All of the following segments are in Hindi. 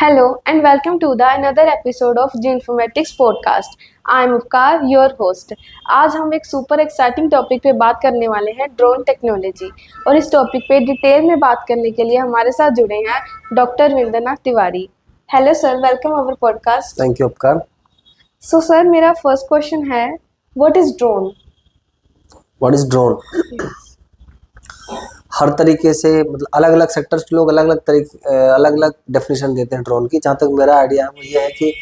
Hello and welcome to the another episode of Geoinformatics podcast. I am Upkar, your host. आज हम एक सुपर एक्साइटिंग टॉपिक पे बात करने वाले हैं, ड्रोन टेक्नोलॉजी। और इस टॉपिक पे डिटेल में बात करने के लिए हमारे साथ जुड़े हैं doctor Vindranath Tiwari. Hello sir, welcome our podcast. Thank you Upkar. So sir, मेरा फर्स्ट क्वेश्चन है, what is drone? What is drone? हर तरीके से मतलब अलग अलग सेक्टर्स के लोग अलग अलग डेफिनेशन देते हैं ड्रोन की। जहाँ तक मेरा आइडिया है वो ये है कि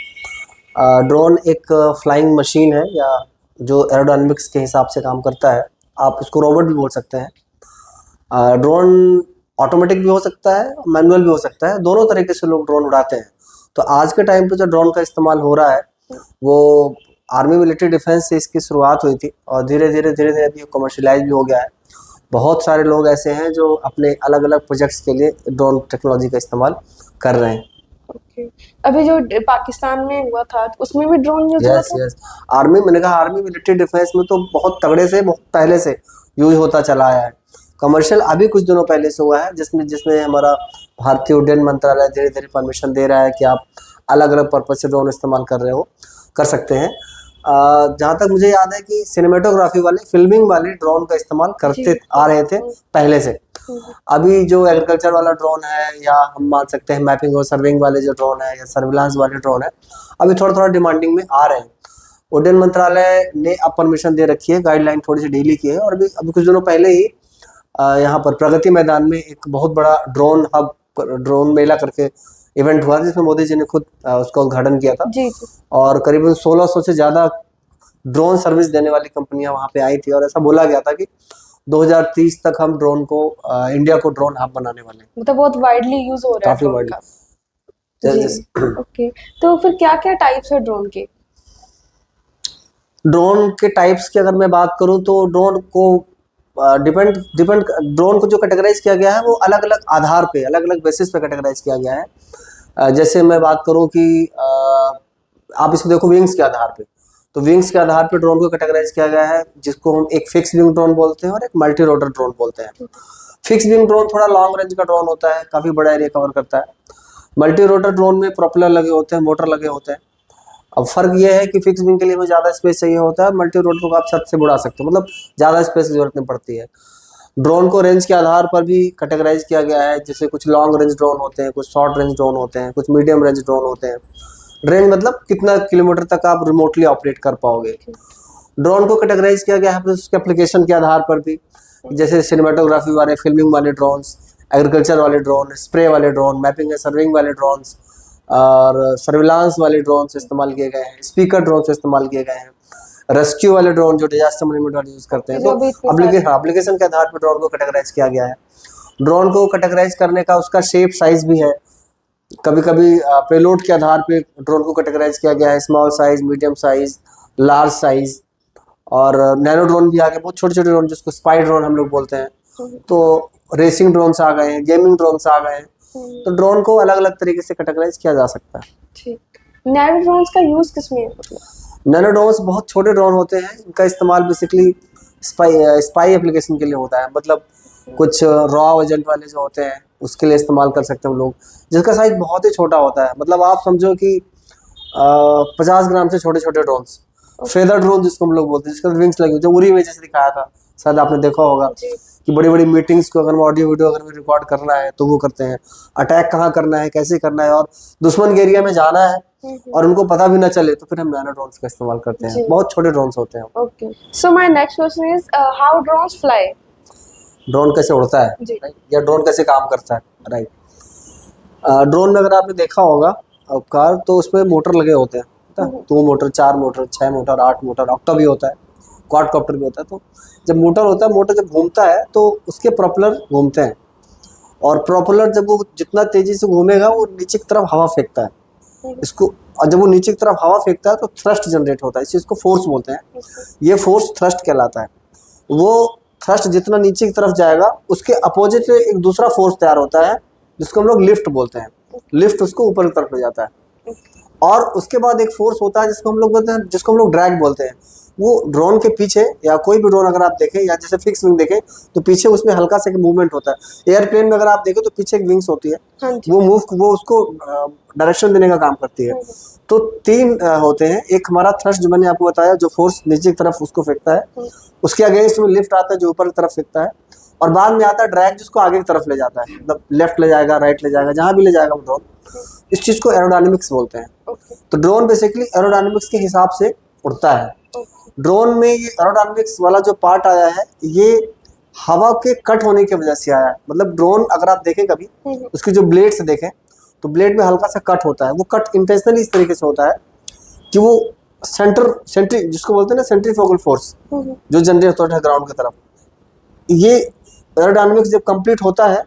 ड्रोन एक फ्लाइंग मशीन है या जो एरोडायनामिक्स के हिसाब से काम करता है। आप इसको रोबोट भी बोल सकते हैं। ड्रोन ऑटोमेटिक भी हो सकता है, मैनुअल भी हो सकता है, दोनों तरीके से लोग ड्रोन उड़ाते हैं। तो आज के टाइम पे जो ड्रोन का इस्तेमाल हो रहा है वो आर्मी मिलिट्री डिफेंस से इसकी शुरुआत हुई थी और धीरे धीरे अभी कमर्शियलाइज भी हो गया है। बहुत सारे लोग ऐसे हैं जो अपने अलग अलग प्रोजेक्ट्स के लिए ड्रोन टेक्नोलॉजी का इस्तेमाल कर रहे हैं। Okay. अभी जो पाकिस्तान में हुआ था उसमें भी ड्रोन यूज हुआ था? यस, आर्मी, मैंने कहा आर्मी मिलिट्री डिफेंस में तो बहुत तगड़े से बहुत पहले से यूज होता चला आया है। कमर्शियल अभी कुछ दिनों पहले से हुआ है जिसमें हमारा भारतीय उड्डयन मंत्रालय धीरे धीरे परमिशन दे रहा है कि आप अलग अलग पर्पज से ड्रोन इस्तेमाल कर सकते हैं। जहाँ तक मुझे याद है कि सिनेमेटोग्राफी वाले, फिल्मिंग वाले ड्रोन का इस्तेमाल करते आ रहे थे पहले से। अभी जो एग्रीकल्चर वाला ड्रोन है या हम मान सकते हैं मैपिंग और सर्विंग वाले जो ड्रोन है या सर्विलांस वाले ड्रोन है, अभी थोड़ा डिमांडिंग में आ रहे हैं। उड्डयन मंत्रालय ने अब परमिशन दे रखी है, गाइडलाइन थोड़ी सी ढीली की है। और अभी कुछ दिनों पहले ही यहाँ पर प्रगति मैदान में एक बहुत बड़ा ड्रोन हब, ड्रोन मेला करके इवेंट हुआ जिसमें मोदी जी ने खुद उसका उद्घाटन किया था। जी। और करीबन 1600 से ज़्यादा ड्रोन सर्विस देने वाली कंपनियां वहाँ पे आई थी और ऐसा बोला गया था कि 2030 तक हम ड्रोन को इंडिया को ड्रोन हब बनाने वाले हैं। मतलब बहुत वाइडली यूज हो रहा है काफी ड्रोन वाइडली। का। जी, ओके। तो फिर क्या क्या टाइप्स है ड्रोन के? ड्रोन के टाइप्स की अगर मैं बात करूं तो ड्रोन को डिपेंड ड्रोन को जो कैटेगराइज किया गया है वो अलग अलग आधार पे, अलग अलग बेसिस पे कैटेगराइज किया गया है। जैसे मैं बात करूं कि आप इसको देखो विंग्स के आधार पे, तो विंग्स के आधार पे ड्रोन को कैटेगराइज किया गया है जिसको हम एक फिक्स विंग ड्रोन बोलते हैं और एक मल्टी रोटर ड्रोन बोलते हैं। फिक्स विंग ड्रोन थोड़ा लॉन्ग रेंज का ड्रोन होता है, काफी बड़ा एरिया कवर करता है। मल्टी रोटर ड्रोन में प्रोपेलर लगे होते हैं, मोटर लगे होते हैं। अब फर्क ये है कि फिक्स विंग के लिए हमें ज्यादा स्पेस चाहिए होता है, मल्टी रोटर को आप छत से उड़ा सकते हो, मतलब ज्यादा स्पेस की जरूरत नहीं पड़ती है। ड्रोन को रेंज के आधार पर भी कैटेगराइज किया गया है, जैसे कुछ लॉन्ग रेंज ड्रोन होते हैं, कुछ शॉर्ट रेंज ड्रोन होते हैं, कुछ मीडियम रेंज ड्रोन होते हैं। रेंज मतलब कितना किलोमीटर तक आप रिमोटली ऑपरेट कर पाओगे। ड्रोन को कैटेगराइज किया गया है उसके एप्लीकेशन के आधार पर भी, जैसे सिनेमेटोग्राफी वाले, फिल्मिंग वाले ड्रोन्स, एग्रीकल्चर वाले ड्रोन, स्प्रे वाले ड्रोन, मैपिंग एंड सर्विंग वाले ड्रोन्स और सर्विलांस वाले ड्रोन्स इस्तेमाल किए गए हैं। स्पीकर ड्रोन्स इस्तेमाल किए गए हैं। रेस्क्यू वाले ड्रोन जो डिजास्टर मैनेजमेंट वाले यूज करते हैं। तो एप्लीकेशन के आधार पर ड्रोन को कैटेगराइज किया गया है। ड्रोन को कैटेगराइज करने का उसका शेप साइज भी है। कभी कभी पेलोड के आधार पे ड्रोन को कैटेगराइज किया गया है, small size, medium size, large size और नैनो ड्रोन भी आ गए, बहुत छोटे छोटे ड्रोन जिसको स्पाई ड्रोन हम लोग बोलते हैं। तो रेसिंग ड्रोन्स आ गए हैं, गेमिंग ड्रोन्स आ गए हैं। तो ड्रोन को अलग अलग तरीके से कैटेगराइज किया जा सकता है। ठीक। नैनो ड्रोन्स का यूज किसमें है? नैनो ड्रोन्स बहुत छोटे ड्रोन होते हैं, इनका इस्तेमाल बेसिकली स्पाई एप्लीकेशन के लिए होता है। मतलब कुछ रॉ एजेंट वाले जो होते हैं उसके लिए इस्तेमाल कर सकते हैं हम लोग, जिसका साइज बहुत ही छोटा होता है। मतलब आप समझो कि 50 ग्राम से छोटे छोटे ड्रोन्स, फेदर ड्रोन जिसको हम लोग बोलते हैं, जिसका विंग्स लगी, जो उरी में जैसे दिखाया था, शायद आपने देखा होगा कि बड़ी बड़ी मीटिंग्स को अगर ऑडियो वीडियो अगर रिकॉर्ड करना है तो वो करते हैं। अटैक कहाँ करना है, कैसे करना है और दुश्मन के एरिया में जाना है और उनको पता भी ना चले तो फिर हम नैनो ड्रोन्स का इस्तेमाल करते हैं। बहुत छोटे ड्रोन्स होते हैं। Okay, so my next question is how drones fly? Drone कैसे उड़ता है या ड्रोन कैसे काम करता है, राइट। ड्रोन में अगर आपने देखा होगा उपकार, तो उसमें मोटर लगे होते हैं, 2 motor, 4 motor, 6 motor, 8 motor, octa भी होता है, क्वाडकॉप्टर भी होता है। तो जब मोटर होता है, मोटर जब घूमता है तो उसके प्रोपेलर घूमते हैं और प्रोपेलर जब वो जितना तेजी से घूमेगा वो नीचे की तरफ हवा फेंकता है इसको, और जब वो नीचे की तरफ हवा फेंकता है तो थ्रस्ट जनरेट होता है, इस चीज को फोर्स बोलते हैं। ये फोर्स थ्रस्ट कहलाता है। वो थ्रस्ट जितना नीचे की तरफ जाएगा उसके अपोजिट एक दूसरा फोर्स तैयार होता है जिसको हम लोग लिफ्ट बोलते हैं। लिफ्ट उसको ऊपर की तरफ ले जाता है। और उसके बाद एक फोर्स होता है जिसको हम लोग बोलते हैं, जिसको हम लोग ड्रैग बोलते हैं। वो ड्रोन के पीछे, या कोई भी ड्रोन अगर आप देखें, या जैसे फिक्स विंग देखें तो पीछे उसमें हल्का सा मूवमेंट होता है। एयरप्लेन में अगर आप देखें तो पीछे एक विंग्स होती है, हाँ जी। वो उसको डायरेक्शन देने का काम करती है। तो तीन होते हैं। एक हमारा थ्रस्ट जो मैंने आपको बताया, जो फोर्स नीचे की तरफ उसको फेंकता है, उसके अगेंस्ट में लिफ्ट आता है जो ऊपर की तरफ फेंकता है, और बाद में आता है ड्रैग जिसको आगे की तरफ ले जाता है, मतलब लेफ्ट ले जाएगा, राइट ले जाएगा, जहां भी ले जाएगा वो ड्रोन। इस चीज को एरोडायनेमिक्स बोलते हैं। तो ड्रोन बेसिकली एरोडायनेमिक्स के हिसाब से उड़ता है। ड्रोन में ये एरोडायनेमिक्स वाला जो पार्ट आया है, ये हवा के कट होने की वजह से आया है। मतलब ड्रोन अगर आप देखें कभी, उसकी जो ब्लेड से देखें तो ब्लेड में हल्का सा कट होता है। वो कट इंटेंशनली इस तरीके से होता है कि वो सेंट्री जिसको बोलते हैं ना, सेंट्रीफ्यूगल फोर्स जो जनरेट होता है ग्राउंड की तरफ, ये एरोडायनेमिक्स जब कंप्लीट होता है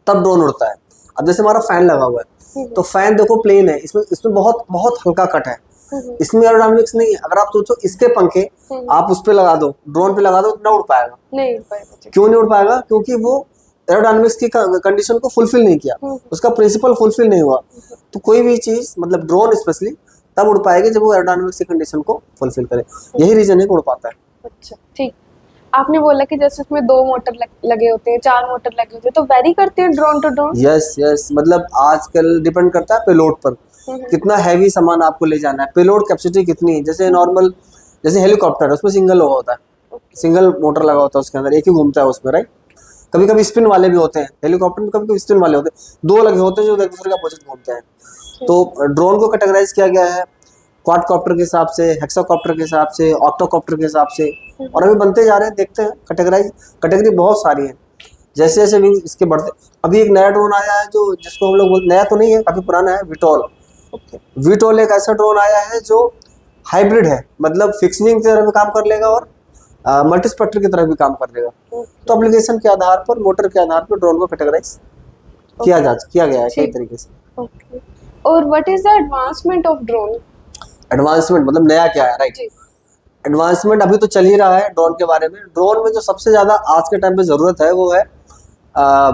तब ड्रोन उड़ता है। अब जैसे हमारा फैन लगा हुआ है, तो फैन देखो प्लेन है, इसमें बहुत बहुत हल्का कट है, इसमें एरोडायनेमिक्स नहीं है। अगर आप सोचो इसके पंखे आप उस पे लगा दो, ड्रोन पे लगा दो, तो ना उड़ पाएगा। नहीं उड़ पाएगा। क्यों नहीं उड़ पाएगा? क्योंकि वो एरोडायनेमिक्स की कंडीशन को फुलफिल नहीं किया, उसका प्रिंसिपल फुलफिल नहीं हुआ। तो कोई भी चीज, मतलब ड्रोन स्पेशली तब उड़ पाएगी जब वो एरोडायनेमिक्स की कंडीशन को फुलफिल करे। यही रीजन है कि उड़ पाता है। अच्छा, ठीक। आपने बोला कि जैसे उसमें 2 मोटर लगे होते हैं, 4 मोटर लगे होते हैं, तो वेरी करते हैं ड्रोन टू ड्रोन? यस, मतलब आजकल डिपेंड करता है पेलोड पर, कितना हैवी सामान आपको ले जाना है, पेलोड कैपेसिटी कितनी है। जैसे नॉर्मल, जैसे हेलीकॉप्टर है, उसमें सिंगल होता है, सिंगल मोटर लगा होता है उसके अंदर, एक ही घूमता है उसमें, राइट। कभी कभी स्पिन वाले भी होते हैं हेलीकॉप्टर में, कभी कभी स्पिन वाले होते हैं, 2 लगे होते हैं जो एक दूसरे का अपोजिट घूमते हैं। तो ड्रोन को कैटेगराइज किया गया है क्वाडकॉप्टर के हिसाब से, हेक्साकॉप्टर के हिसाब से, ऑक्टोकॉप्टर के हिसाब से, और अभी बनते जा रहे हैं, देखते हैं। कैटेगरी बहुत सारी है, जैसे जैसे विंग इसके बढ़ते। अभी एक नया ड्रोन आया है जो, जिसको हम लोग बोलते, नया तो नहीं है, काफी पुराना है, विटोल। विटोल एक ऐसा ड्रोन आया है जो हाइब्रिड है, मतलब फिक्स विंग की तरह भी काम कर लेगा और मल्टीस्पेक्टर की तरह भी काम कर लेगा। तो एप्लीकेशन के आधार पर, मोटर के आधार पर ड्रोन को कैटेगराइज किया गया है कई तरीके से। और what is the advancement of drone? Advancement मतलब नया क्या है, राइट। एडवांसमेंट अभी तो चल ही रहा है ड्रोन के बारे में। ड्रोन में जो सबसे ज्यादा आज के टाइम पे जरूरत है वो है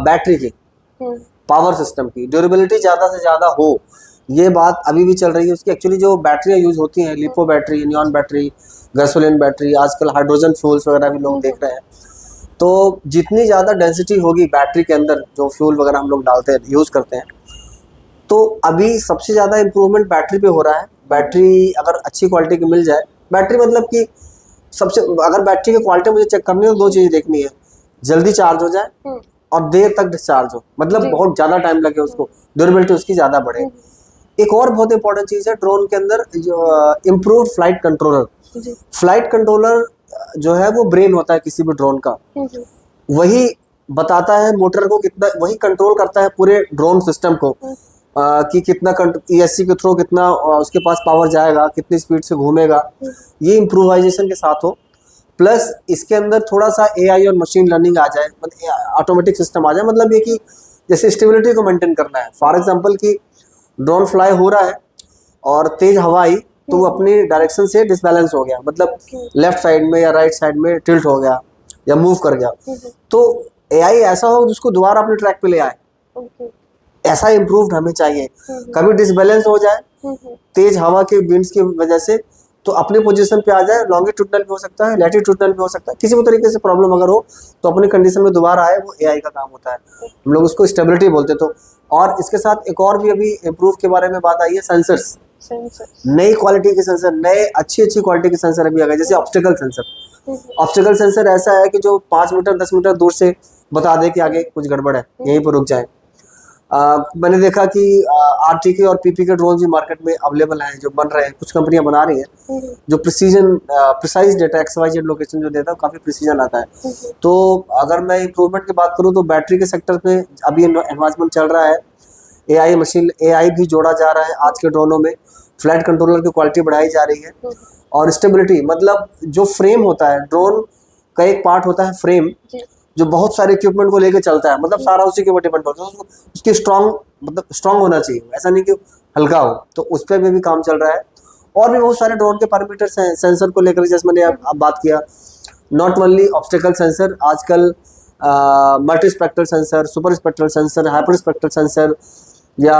बैटरी की, पावर सिस्टम की, ड्यूरेबिलिटी ज्यादा से ज्यादा हो, ये बात अभी भी चल रही है। उसकी एक्चुअली जो बैटरियाँ यूज होती हैं, lipo battery, neon battery, gasoline battery, आजकल हाइड्रोजन फ्यूल्स वगैरह भी लोग देख रहे हैं। तो जितनी ज़्यादा डेंसिटी होगी बैटरी के अंदर, जो फ्यूल वगैरह हम लोग डालते हैं, यूज़ करते हैं, तो अभी सबसे ज़्यादा इम्प्रूवमेंट बैटरी पे हो रहा है। बैटरी अगर अच्छी क्वालिटी की मिल जाए, बैटरी मतलब कि सबसे, अगर बैटरी की क्वालिटी मुझे चेक करनी हो, 2 चीज़ें देखनी है, जल्दी चार्ज हो जाए और देर तक डिस्चार्ज हो, मतलब बहुत ज़्यादा टाइम लगे उसको, ड्यूरेबिलिटी उसकी ज़्यादा बढ़े। एक और बहुत इंपॉर्टेंट चीज़ है ड्रोन के अंदर, जो improve flight controller. Flight controller जो है वो ब्रेन होता है किसी भी ड्रोन का, वही बताता है मोटर को कितना, वही कंट्रोल करता है पूरे ड्रोन सिस्टम को, कि कितना ESC के थ्रू कितना उसके पास पावर जाएगा, कितनी स्पीड से घूमेगा, ये इम्प्रूवाइजेशन के साथ हो। प्लस इसके अंदर थोड़ा सा AI और मशीन लर्निंग आ जाए, मतलब ऑटोमेटिक सिस्टम आ जाए। मतलब ये कि जैसे स्टेबिलिटी को मेंटेन करना है, फॉर एग्जांपल कि ड्रोन फ्लाई हो रहा है और तेज हवा आई तो वो अपनी डायरेक्शन से डिसबैलेंस हो गया, मतलब लेफ्ट साइड में या राइट साइड में टिल्ट हो गया या मूव कर गया, तो AI ऐसा हो जिसको दोबारा अपने ट्रैक पे ले आए, ऐसा इम्प्रूव्ड हमें चाहिए। कभी डिसबैलेंस हो जाए तेज हवा के विंड्स की वजह से, तो अपनी पोजीशन पे आ जाए, लॉन्गिट्यूडनल भी हो सकता है, लैटिट्यूडनल भी हो सकता है, किसी भी तरीके से प्रॉब्लम अगर हो तो अपनी कंडीशन में दोबारा आए, वो AI का काम होता है। हम लोग उसको स्टेबिलिटी बोलते। तो और इसके साथ एक और भी अभी इम्प्रूव के बारे में बात आई है, सेंसर्स। नई क्वालिटी के सेंसर, नए अच्छी क्वालिटी के सेंसर अभी आ गए, जैसे ऑब्स्टेकल सेंसर। ऑब्स्टेकल सेंसर ऐसा है कि जो 5 मीटर 10 मीटर दूर से बता दे कि आगे कुछ गड़बड़ है, यहीं पर रुक जाए। मैंने देखा कि RTK और PP के ड्रोन भी मार्केट में अवेलेबल हैं, जो बन रहे हैं, कुछ कंपनियां बना रही हैं, जो प्रिसाइज डेटा XYZ लोकेशन जो देता है काफ़ी प्रिसीजन आता है। तो अगर मैं इम्प्रूवमेंट की बात करूं तो बैटरी के सेक्टर में अभी एडवांसमेंट चल रहा है, AI भी जोड़ा जा रहा है आज के ड्रोनों में, फ्लाइट कंट्रोलर की क्वालिटी बढ़ाई जा रही है, और स्टेबिलिटी, मतलब जो फ्रेम होता है, ड्रोन का एक पार्ट होता है फ्रेम, जो बहुत सारे इक्विपमेंट को लेकर चलता है, मतलब सारा उसी के ऊपर डिपेंड होता है। उसकी स्ट्रॉन्ग होना चाहिए, ऐसा नहीं कि हल्का हो, तो उस पर भी काम चल रहा है। और भी बहुत सारे ड्रोन के पैरामीटर्स हैं सेंसर को लेकर, जैसे मैंने अब बात किया, नॉट ओनली ऑब्स्टेकल सेंसर, आजकल multi spectral sensor, super spectral sensor, hyper spectral sensor, या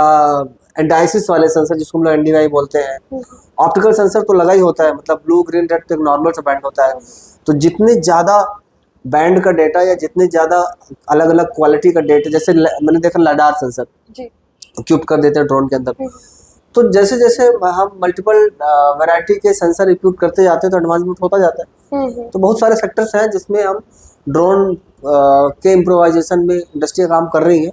एंडाइसिस वाले सेंसर जिसको हम लोग एनडीआई बोलते हैं। ऑप्टिकल सेंसर तो लगा ही होता है, मतलब ब्लू ग्रीन रेड तो एक नॉर्मल सा बैंड होता है। तो जितने ज़्यादा बैंड का डेटा या जितने ज़्यादा अलग अलग क्वालिटी का डेटा, जैसे मैंने देखा लडार सेंसर क्यूब कर देते हैं ड्रोन के अंदर। तो जैसे जैसे हम मल्टीपल वैरायटी के सेंसर इक्विप करते जाते हैं तो एडवांसमेंट होता जाता है। तो बहुत सारे सेक्टर्स हैं जिसमें हम ड्रोन के इम्प्रोवाइजेशन में इंडस्ट्री काम कर रही है।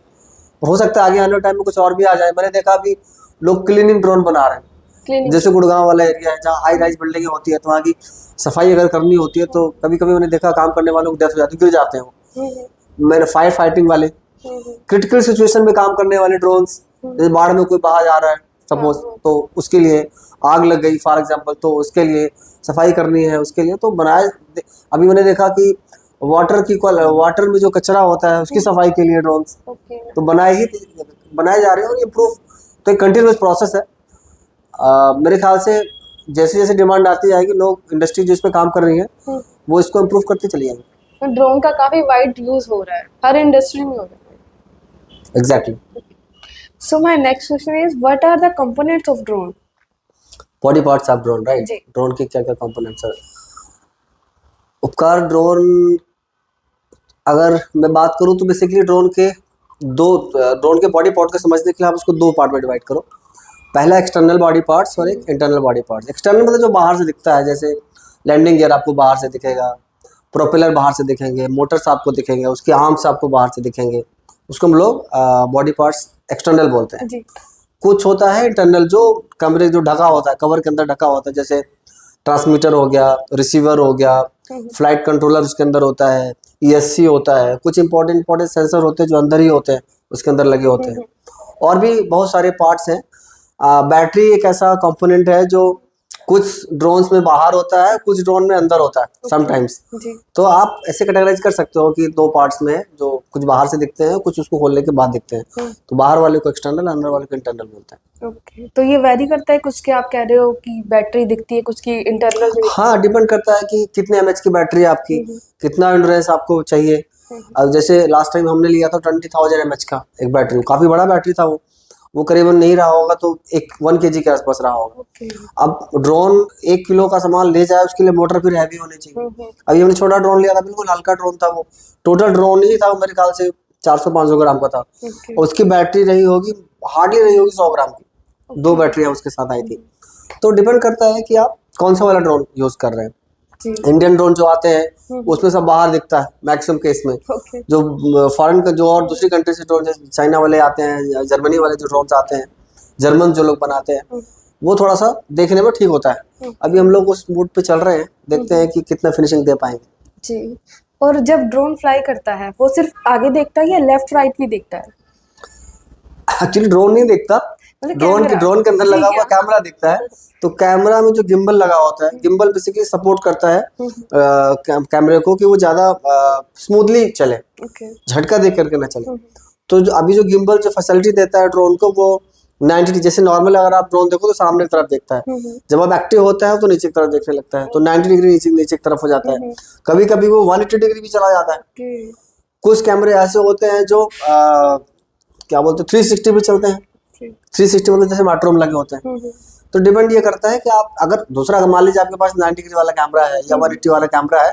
हो सकता है आगे आने टाइम में कुछ और भी आ जाए। मैंने देखा अभी लोग क्लीनिंग ड्रोन बना रहे हैं, जैसे गुड़गांव वाला एरिया है जहाँ हाई राइज बिल्डिंगें होती है, तो वहाँ की सफाई अगर करनी होती है तो कभी कभी मैंने देखा काम करने वालों को डेथ हो जाती है, गिर जाते हैं। मैंने फायर फाइटिंग वाले, क्रिटिकल सिचुएशन में काम करने वाले ड्रोन्स, जैसे बाढ़ में कोई बाहर जा रहा है सपोज, तो उसके लिए आग लग गई फॉर एग्जांपल, तो उसके लिए सफाई करनी है, उसके लिए तो बनाए। अभी मैंने देखा कि वाटर में जो कचरा होता है उसकी सफाई के लिए ड्रोन्स तो बनाए जा रहे हैं और इम्प्रूव, तो एक कंटिन्यूस प्रोसेस है। मेरे ख्याल से जैसे जैसे डिमांड आती जाएगी, लोग इंडस्ट्री जिस पे काम कर रही है वो इसको इम्प्रूव करती चली जाएगी। ड्रोन का काफी वाइड यूज हो रहा है, हर इंडस्ट्री में हो रहा है। Exactly. So my next question is, what are the components of drone? Body parts of drone, right. जी। ड्रोन के क्या क्या कंपोनेंट्स है। उपकार ड्रोन, अगर मैं बात करूं तो बेसिकली ड्रोन के बॉडी पार्ट को समझने के लिए आप उसको दो पार्ट में डिवाइड करो। पहला एक्सटर्नल बॉडी पार्ट्स और एक इंटरनल बॉडी पार्ट्स। एक्सटर्नल मतलब जो बाहर से दिखता है, जैसे लैंडिंग गियर आपको बाहर से दिखेगा, प्रोपेलर बाहर से दिखेंगे, मोटर्स आपको दिखेंगे, उसके आर्म्स आपको बाहर से दिखेंगे, उसको हम लोग बॉडी पार्ट्स एक्सटर्नल बोलते हैं। कुछ होता है इंटरनल, जो कमरे जो ढका होता है, कवर के अंदर ढका होता है, जैसे ट्रांसमीटर हो गया, रिसीवर हो गया, फ्लाइट कंट्रोलर उसके अंदर होता है, ईएससी होता है, कुछ इंपॉर्टेंट सेंसर होते हैं जो अंदर ही होते हैं, उसके अंदर लगे होते हैं, और भी बहुत सारे पार्ट्स हैं। बैटरी एक ऐसा कंपोनेंट है जो कुछ ड्रोन्स में बाहर होता है, कुछ ड्रोन में अंदर होता है समटाइम्स। तो आप ऐसे कैटेगराइज कर सकते हो कि दो पार्ट्स में, जो कुछ बाहर से दिखते हैं, कुछ उसको खोलने के बाद दिखते हैं। तो बाहर वाले को एक्सटर्नल, अंदर वाले को इंटरनल बोलते हैं। ओके, तो ये वेरी करता है, कुछ के आप कह रहे हो कि बैटरी दिखती है, कुछ की इंटरनल में। हाँ, डिपेंड करता है कि कितने एमएच की बैटरी है आपकी, कितना एंड्योरेंस आपको चाहिए। अब जैसे लास्ट टाइम हमने लिया था 20,000 एमएच का एक बैटरी, काफी बड़ा बैटरी था वो करीबन नहीं रहा होगा तो 1 kg के आसपास रहा होगा। अब ड्रोन 1 किलो का सामान ले जाए, उसके लिए मोटर फिर हैवी होनी चाहिए। अभी हमने छोटा ड्रोन लिया था, बिल्कुल हल्का ड्रोन था, वो टोटल ड्रोन ही था मेरे ख्याल से 400-500 ग्राम का था। उसकी बैटरी रही होगी, हार्डली रही होगी 100 ग्राम की, 2 बैटरियां उसके साथ आई थी। तो डिपेंड करता है कि आप कौन सा वाला ड्रोन यूज कर रहे हैं। इंडियन ड्रोन जो आते हैं उसमें सब बाहर दिखता है मैक्सिमम केस में। जो फॉरेन का, जो और दूसरी कंट्री से ड्रोन, जैसे चाइना वाले आते हैं, जर्मनी वाले जो ड्रोन आते हैं, जर्मन जो लोग बनाते हैं, वो थोड़ा सा देखने में ठीक होता है। अभी हम लोग उस मूड पे चल रहे हैं, देखते हैं कि कितना फिनिशिंग दे पाएंगे। जी। और जब ड्रोन फ्लाई करता है, वो सिर्फ आगे देखता है या लेफ्ट राइट भी देखता है? एक्चुअली ड्रोन नहीं देखता, ड्रोन के अंदर लगा हुआ कैमरा दिखता है। तो कैमरा में जो गिम्बल लगा होता है, गिम्बल बेसिकली सपोर्ट करता है कैमरे को कि वो ज्यादा स्मूथली चले, झटका दे करके ना चले। तो अभी जो गिम्बल जो फैसिलिटी देता है ड्रोन को, वो 90, जैसे नॉर्मल अगर आप ड्रोन देखो तो सामने की तरफ देखता है, जब आप एक्टिव होता है तो नीचे की तरफ देखने लगता है, तो 90 डिग्री नीचे की तरफ हो जाता है। कभी कभी वो 180 डिग्री भी चला जाता है। कुछ कैमरे ऐसे होते हैं जो क्या बोलते हैं 360 भी चलते हैं। 360 मतलब जैसे मेट्रो में लगे होते हैं। तो डिपेंड ये करता है कि आप अगर दूसरा, मान लीजिए आपके पास 90 डिग्री वाला कैमरा है या 180 वाला कैमरा है,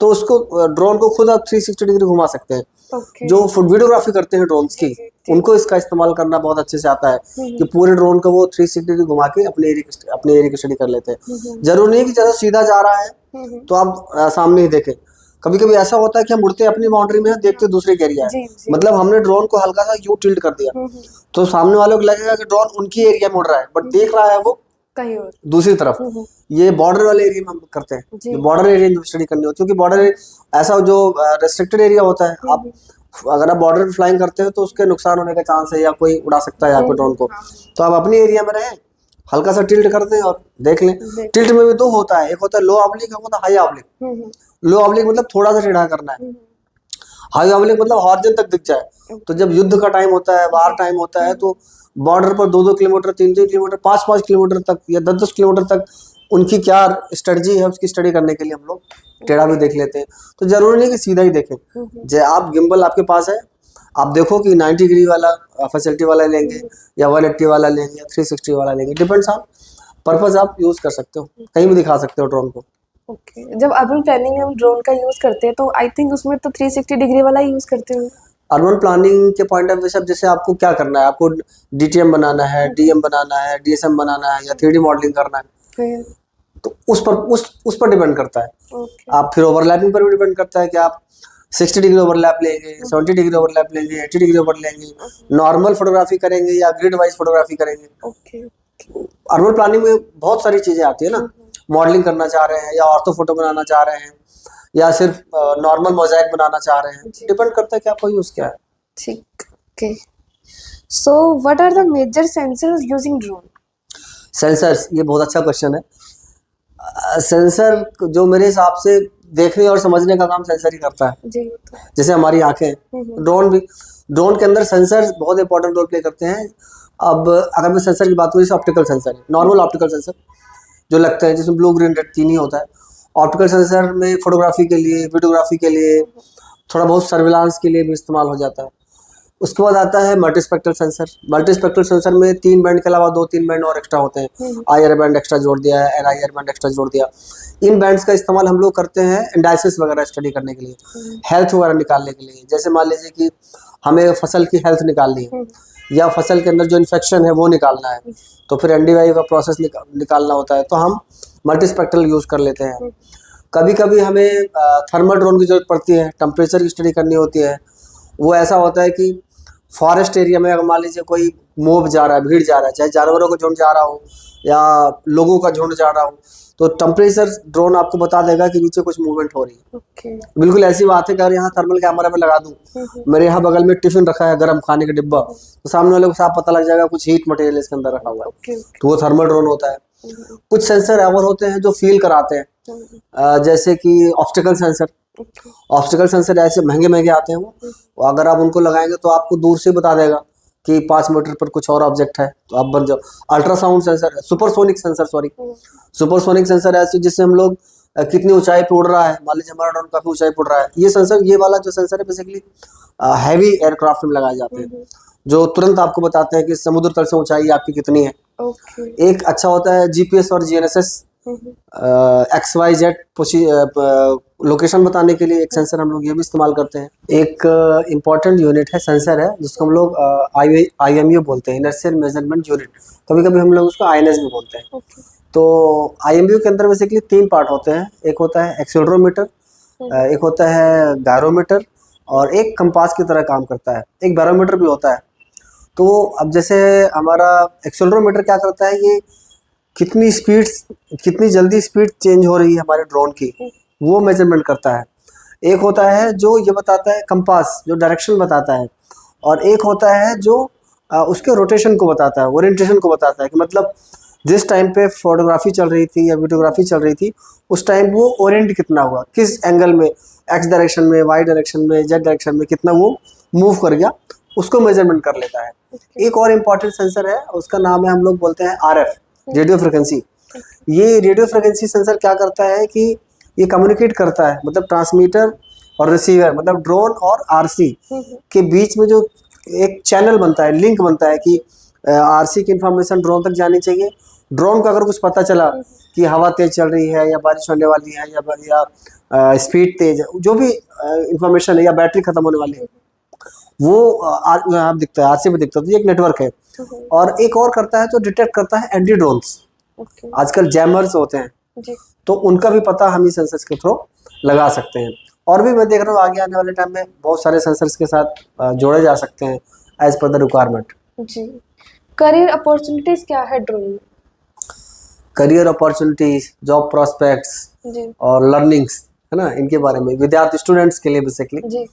तो उसको ड्रोन को खुद आप 360 डिग्री घुमा सकते हैं। जो फुट वीडियोग्राफी करते हैं ड्रोन्स की, उनको इसका इस्तेमाल करना बहुत अच्छे से आता है कि पूरे ड्रोन को वो 360 डिग्री घुमा के अपने एरिया की स्टडी कर लेते हैं। जरूरी नहीं कि जैसा सीधा जा रहा है तो आप सामने ही देखें। कभी कभी ऐसा होता है कि हम उड़ते अपनी बाउंड्री में, देखते दूसरे एरिया है, मतलब हमने ड्रोन को हल्का सा यू टिल्ट कर दिया, तो सामने वालों को लगेगा कि ड्रोन उनकी एरिया में उड़ रहा है, बट देख रहा है वो कहीं और दूसरी तरफ। ये बॉर्डर वाले एरिया में हम करते हैं, बॉर्डर एरिया में स्टडी करनी होती है, क्योंकि बॉर्डर ऐसा जो रेस्ट्रिक्टेड एरिया होता है, आप अगर आप बॉर्डर पे फ्लाइंग करते हो तो उसके नुकसान होने का चांस है, या कोई उड़ा सकता है आपके ड्रोन को। तो आप अपनी एरिया में रहें, हल्का सा टिल्ट कर दें और देख लें। टिल्ट में भी दो होता है, एक होता है लो ऑब्लिक, एक होता है हाई ऑब्लिक। लो ऑब्लिक मतलब थोड़ा सा टेढ़ा करना है, हाई ऑब्लिक मतलब हॉरिजॉन तक दिख जाए। तो जब युद्ध का टाइम होता है, बाहर टाइम होता है, तो बॉर्डर पर 2-2 किलोमीटर, 3-3 किलोमीटर, 5-5 किलोमीटर तक या 10-10 किलोमीटर तक उनकी क्या स्ट्रेटजी है, उसकी स्टडी करने के लिए हम लोग टेढ़ा भी देख लेते हैं। तो जरूरी नहीं कि सीधा ही देखें। जब आप गिम्बल आपके पास है, आप देखो कि 90 डिग्री वाला फैसिलिटी वाला लेंगे या 180 वाला लेंगे या 360 वाला लेंगे, डिपेंड्स ऑन पर्पज। आप यूज कर सकते हो, कहीं भी दिखा सकते हो ड्रोन को। ओके, जब अर्बन प्लानिंग में हम ड्रोन का यूज करते हैं तो आई थिंक उसमें तो 360 डिग्री वाला यूज करते हैं। अर्बन प्लानिंग के पॉइंट ऑफ व्यू से, अब जैसे आपको क्या करना है, आपको डीटीएम बनाना है, डीएम बनाना है, डीएसएम बनाना है या 3D मॉडलिंग करना है, तो उस पर डिपेंड करता है। ओके। आप फिर ओवरलैपिंग पर भी डिपेंड करता है कि आप 60 डिग्री ओवरलैप लेंगे, 70 डिग्री ओवरलैप लेंगे, 80 डिग्री ओवर लेंगे, नॉर्मल फोटोग्राफी करेंगे या ग्रिड वाइज फोटोग्राफी करेंगे। ओके। अर्बन प्लानिंग में बहुत सारी चीजें आती है ना, मॉडलिंग करना चाह रहे हैं या ऑर्थो फोटो बनाना चाह रहे हैं या सिर्फ नॉर्मल मोजाइक बनाना चाह रहे हैं, डिपेंड करता है कि आपको यूज क्या है। ठीक। Okay, so what are the major sensors using drone? Sensors, ये बहुत अच्छा क्वेश्चन है। सेंसर जो मेरे हिसाब से देखने और समझने का काम सेंसर ही करता है। जी। जैसे हमारी आंखें, ड्रोन भी, ड्रोन के अंदर सेंसर बहुत इंपॉर्टेंट रोल प्ले करते हैं। अब अगर मैं सेंसर की बात करूँ, जैसे ऑप्टिकल सेंसर है, नॉर्मल ऑप्टिकल सेंसर जो लगता है, जिसमें ब्लू ग्रीन रेड तीन ही होता है। ऑप्टिकल सेंसर में फोटोग्राफी के लिए, वीडियोग्राफी के लिए, थोड़ा बहुत सर्विलांस के लिए भी इस्तेमाल हो जाता है। उसके बाद आता है मल्टीस्पेक्ट्रल सेंसर। मल्टीस्पेक्ट्रल सेंसर में 3 बैंड के अलावा 2-3 बैंड और एक्स्ट्रा होते हैं। IR बैंड एक्स्ट्रा जोड़ दिया है, NIR बैंड एक्स्ट्रा जोड़ दिया। इन बैंड्स का इस्तेमाल हम लोग करते हैं इंडाइसिस वगैरह स्टडी करने के लिए, हेल्थ वगैरह निकालने के लिए। जैसे मान लीजिए कि हमें फसल की हेल्थ निकालनी है या फसल के अंदर जो इन्फेक्शन है वो निकालना है, तो फिर NDVI का प्रोसेस निकालना होता है, तो हम मल्टीस्पेक्ट्रल यूज़ कर लेते हैं। कभी कभी हमें थर्मल ड्रोन की जरूरत पड़ती है, टेम्परेचर की स्टडी करनी होती है। वो ऐसा होता है कि फॉरेस्ट एरिया में अगर मान लीजिए कोई मोब जा रहा है, भीड़ जा रहा है, चाहे जानवरों का झुंड जा रहा हो या लोगों का झुंड जा रहा हो, तो टेम्परेचर ड्रोन आपको बता देगा कि नीचे कुछ मूवमेंट हो रही है। ओके। बिल्कुल ऐसी बात है कि अगर यहाँ थर्मल कैमरा में लगा दूं, मेरे यहाँ बगल में टिफिन रखा है गर्म खाने का डिब्बा, तो सामने वाले को साफ पता लग जाएगा कुछ हीट मटेरियल इसके अंदर रखा हुआ है, तो वो थर्मल ड्रोन होता है। कुछ सेंसर और होते हैं जो फील कराते हैं, जैसे कि ऑब्स्टिकल सेंसर। ऑब्स्टिकल सेंसर ऐसे महंगे महंगे आते हैं वो अगर आप उनको लगाएंगे तो आपको दूर से बता देगा कि 5 मीटर पर कुछ और ऑब्जेक्ट है, तो आप बन जाओ। Ultrasound sensor, supersonic sensor, sorry, supersonic sensor ऐसे जिससे हम लोग कितनी ऊंचाई पे उड़ रहा है, मान लीजिए हमारा ड्रोन काफी ऊंचाई पे उड़ रहा है, ये सेंसर, ये वाला जो सेंसर है बेसिकली हैवी एयरक्राफ्ट में लगाए जाते हैं, जो तुरंत आपको बताते हैं कि समुद्र तल से ऊंचाई आपकी कितनी है। एक अच्छा होता है GPS और GNSS, XYZ लोकेशन बताने के लिए एक सेंसर हम लोग ये भी इस्तेमाल करते हैं। एक इम्पॉर्टेंट यूनिट है, सेंसर है, जिसको हम लोग IMU बोलते हैं, इनर्शियल मेजरमेंट यूनिट। कभी कभी हम लोग उसको INS भी बोलते हैं। तो IMU के अंदर बेसिकली 3 पार्ट होते हैं। एक होता है एक्सेलरोमीटर, एक होता है गायरोमीटर और एक कंपास की तरह काम करता है, एक बैरोमीटर भी होता है। तो अब जैसे हमारा एक्सेलरोमीटर क्या करता है, ये कितनी स्पीड, कितनी जल्दी स्पीड चेंज हो रही है हमारे ड्रोन की, वो मेजरमेंट करता है। एक होता है जो ये बताता है, कंपास, जो डायरेक्शन बताता है, और एक होता है जो उसके रोटेशन को बताता है, ओरिएंटेशन को बताता है कि मतलब जिस टाइम पे फोटोग्राफी चल रही थी या वीडियोग्राफी चल रही थी, उस टाइम वो ओरिएंट कितना हुआ, किस एंगल में, X डायरेक्शन में, Y डायरेक्शन में, Z डायरेक्शन में कितना वो मूव कर गया, उसको मेजरमेंट कर लेता है। एक और इम्पॉर्टेंट सेंसर है, उसका नाम है, हम लोग बोलते हैं RF, रेडियो फ्रिक्वेंसी। ये रेडियो फ्रिक्वेंसी सेंसर क्या करता है कि ये कम्युनिकेट करता है, मतलब ट्रांसमीटर और रिसीवर, मतलब ड्रोन और RC के बीच में जो एक चैनल बनता है, लिंक बनता है कि RC की इंफॉर्मेशन ड्रोन तक जानी चाहिए। ड्रोन को अगर कुछ पता चला कि हवा तेज चल रही है या बारिश होने वाली है या स्पीड तेज है, जो भी इंफॉर्मेशन है, या बैटरी खत्म होने वाली है, वो आप दिखता है, RC पे दिखता है। तो ये एक नेटवर्क है। और एक और करता है, तो डिटेक्ट करता है एंटी ड्रोन्स। आजकल जैमर्स होते हैं, तो उनका भी पता हम इस सेंसर्स के थ्रू लगा सकते हैं। और भी मैं देख रहा हूँ आगे आने वाले टाइम में बहुत सारे सेंसर्स के साथ जोड़े जा सकते हैं एज पर द रिक्वायरमेंट। जी। करियर अपॉर्चुनिटीज क्या है ड्रोन में? करियर अपॉर्चुनिटीज, जॉब प्रोस्पेक्ट्स और लर्निंग्स, है ना, इनके बारे में विद्यार्थी, स्टूडेंट्स के लिए बेसिकली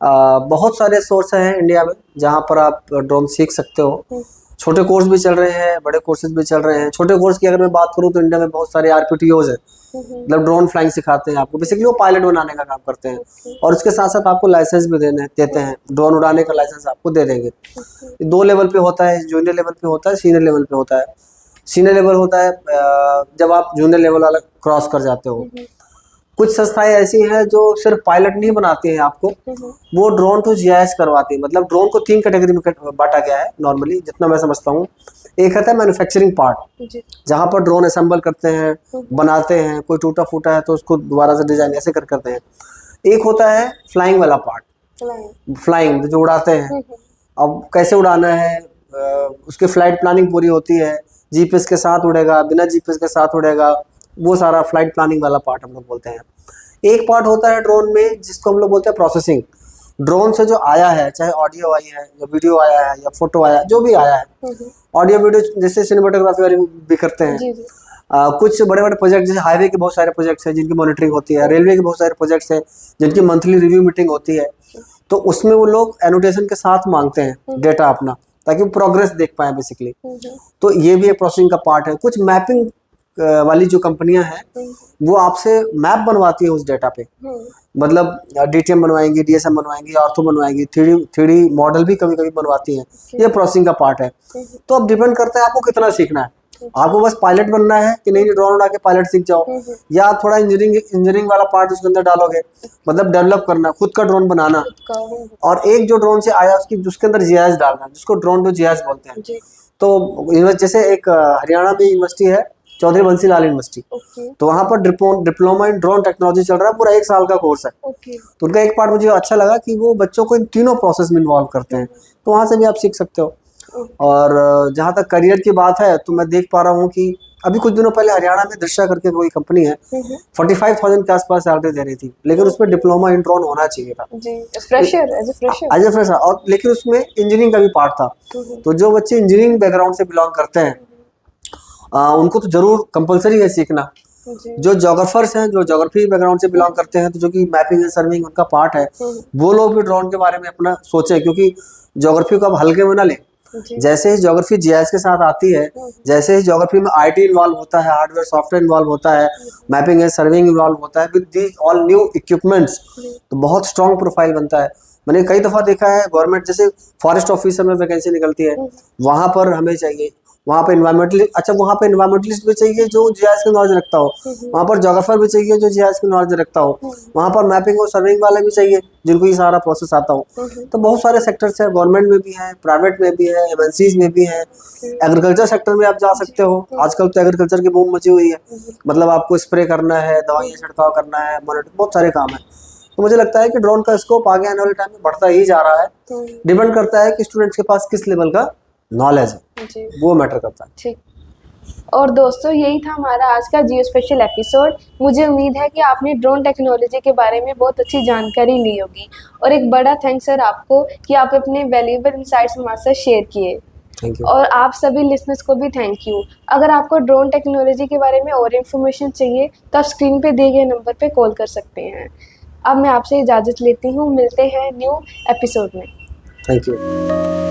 बहुत सारे सोर्स हैं इंडिया में जहाँ पर आप ड्रोन सीख सकते हो। छोटे कोर्स भी चल रहे हैं, बड़े कोर्सेज भी चल रहे हैं। छोटे कोर्स की अगर मैं बात करूँ तो इंडिया में बहुत सारे RPTOs हैं, मतलब ड्रोन फ्लाइंग सिखाते हैं आपको, बेसिकली वो पायलट बनाने का काम करते हैं। और उसके साथ साथ आपको लाइसेंस भी देते हैं, ड्रोन उड़ाने का लाइसेंस आपको दे देंगे। 2 लेवल पे होता है, जूनियर लेवल पे होता है, सीनियर लेवल पे होता है। सीनियर लेवल होता है जब आप जूनियर लेवल वाला क्रॉस कर जाते हो। कुछ संस्थाएं ऐसी हैं जो सिर्फ पायलट नहीं बनाती हैं आपको, वो ड्रोन टू जीआईएस करवाती है। मतलब ड्रोन को 3 कैटेगरी में बांटा गया है नॉर्मली, जितना मैं समझता हूँ। एक आता है मैन्युफैक्चरिंग पार्ट, जहाँ पर ड्रोन असेंबल करते हैं, बनाते हैं, कोई टूटा फूटा है तो उसको दोबारा से डिजाइन ऐसे करते हैं। एक होता है फ्लाइंग वाला पार्ट, फ्लाइंग जो उड़ाते हैं। अब कैसे उड़ाना है, उसकी फ्लाइट प्लानिंग पूरी होती है, जीपीएस के साथ उड़ेगा, बिना जीपीएस के साथ उड़ेगा, वो सारा फ्लाइट प्लानिंग वाला पार्ट हम लोग बोलते हैं। एक पार्ट होता है ड्रोन में जिसको हम लोग बोलते हैं प्रोसेसिंग। ड्रोन से जो आया है, चाहे ऑडियो आई है या वीडियो आया है या फोटो आया, जो भी आया है, ऑडियो वीडियो जैसे सिनेमेटोग्राफी वाले भी करते हैं। कुछ बड़े बड़े प्रोजेक्ट, जैसे हाईवे के बहुत सारे प्रोजेक्ट्स हैं जिनकी मॉनिटरिंग होती है, रेलवे के बहुत सारे प्रोजेक्ट्स हैं जिनकी मंथली रिव्यू मीटिंग होती है, तो उसमें वो लोग एनोटेशन के साथ मांगते हैं डेटा अपना, ताकि वो प्रोग्रेस देख पाए बेसिकली। तो ये भी एक प्रोसेसिंग का पार्ट है। कुछ मैपिंग वाली जो कंपनियां हैं वो आपसे मैप बनवाती है उस डेटा पे, मतलब डीटीएम बनवाएंगी, डीएसएम बनवाएंगी, ऑर्थो बनवाएंगी, थ्री डी मॉडल भी कभी कभी बनवाती हैं। ये प्रोसेसिंग का पार्ट है। तो अब डिपेंड करता है आपको कितना सीखना है। आपको बस पायलट बनना है कि नहीं, ड्रोन उड़ा के पायलट सीख जाओ, या थोड़ा इंजीनियरिंग वाला पार्ट उसके अंदर डालोगे, मतलब डेवलप करना, खुद का ड्रोन बनाना। और एक जो ड्रोन से आया उसके अंदर जीआईएस डालना, जिसको ड्रोन टू जीआईएस बोलते हैं। तो जैसे एक हरियाणा में यूनिवर्सिटी है, चौधरी बंसी लाल यूनिवर्सिटी, तो वहाँ पर डिप्लोमा इन ड्रोन टेक्नोलॉजी चल रहा है, पूरा 1 साल का कोर्स है। तो उनका एक पार्ट मुझे अच्छा लगा कि वो बच्चों को इन तीनों प्रोसेस में इन्वॉल्व करते हैं, तो वहाँ से भी आप सीख सकते हो। और जहाँ तक करियर की बात है, तो मैं देख पा रहा हूँ कि अभी कुछ दिनों पहले हरियाणा में दृश्या करके कोई कंपनी है, 45,000 के आसपास सैलरी दे रही थी, लेकिन उसमें डिप्लोमा इन ड्रोन होना चाहिए था, एज ए फ्रेशर। और लेकिन उसमें इंजीनियरिंग का भी पार्ट था। तो जो बच्चे इंजीनियरिंग बैकग्राउंड से बिलोंग करते हैं उनको तो जरूर कंपलसरी है सीखना। जो जोग्राफर्स हैं, जो जोग्राफी बैकग्राउंड से बिलोंग करते हैं, तो जो कि मैपिंग एंड सर्विंग उनका पार्ट है, वो लोग भी ड्रोन के बारे में अपना सोचें, क्योंकि जोग्राफी को आप हल्के में ना लें। जैसे ही ज्योग्राफी जीआईएस के साथ आती है, जैसे ही ज्योग्राफी में आईटी इन्वॉल्व होता है, हार्डवेयर सॉफ्टवेयर इन्वॉल्व होता है, मैपिंग एंड सर्विंग इन्वॉल्व होता है with these all new equipments, तो बहुत स्ट्रॉन्ग प्रोफाइल बनता है। मैंने कई दफा देखा है, गवर्नमेंट जैसे फॉरेस्ट ऑफिसर में वैकेंसी निकलती है, वहां पर हमें चाहिए, वहाँ पे वहाँ पे इन्वायरमेंटलिस्ट भी चाहिए जो जीआईएस की नॉलेज रखता हो, वहाँ पर जोग्राफर भी चाहिए जो जीआईएस की नॉलेज रखता हो, वहाँ पर मैपिंग और सर्विंग वाले भी चाहिए जिनको ये सारा प्रोसेस आता हो। तो बहुत सारे सेक्टर्स है, गवर्नमेंट में भी है, प्राइवेट में भी है, एमएनसीज में भी है, एग्रीकल्चर सेक्टर में आप जा सकते हो। आजकल तो एग्रीकल्चर की बूम मची हुई है, मतलब आपको स्प्रे करना है, दवाइयाँ छिड़काव करना है, मॉनिटर, बहुत सारे काम है। तो मुझे लगता है कि ड्रोन का स्कोप आगे आने वाले टाइम में बढ़ता ही जा रहा है। डिपेंड करता है कि स्टूडेंट्स के पास किस लेवल का नॉलेज है, वो मैटर करता है। ठीक। और दोस्तों, यही था हमारा आज का जियो स्पेशल एपिसोड। मुझे उम्मीद है कि आपने ड्रोन टेक्नोलॉजी के बारे में बहुत अच्छी जानकारी ली होगी, और एक बड़ा थैंक्स सर आपको कि आप अपने वैल्यूएबल इनसाइट्स हमारे साथ शेयर किए। Thank you. और आप सभी लिसनर्स को भी थैंक यू। अगर आपको ड्रोन टेक्नोलॉजी के बारे में और इन्फॉर्मेशन चाहिए तो आप स्क्रीन पे दिए गए नंबर पे कॉल कर सकते हैं। अब मैं आपसे इजाज़त लेती हूँ, मिलते हैं न्यू एपिसोड में। Thank you.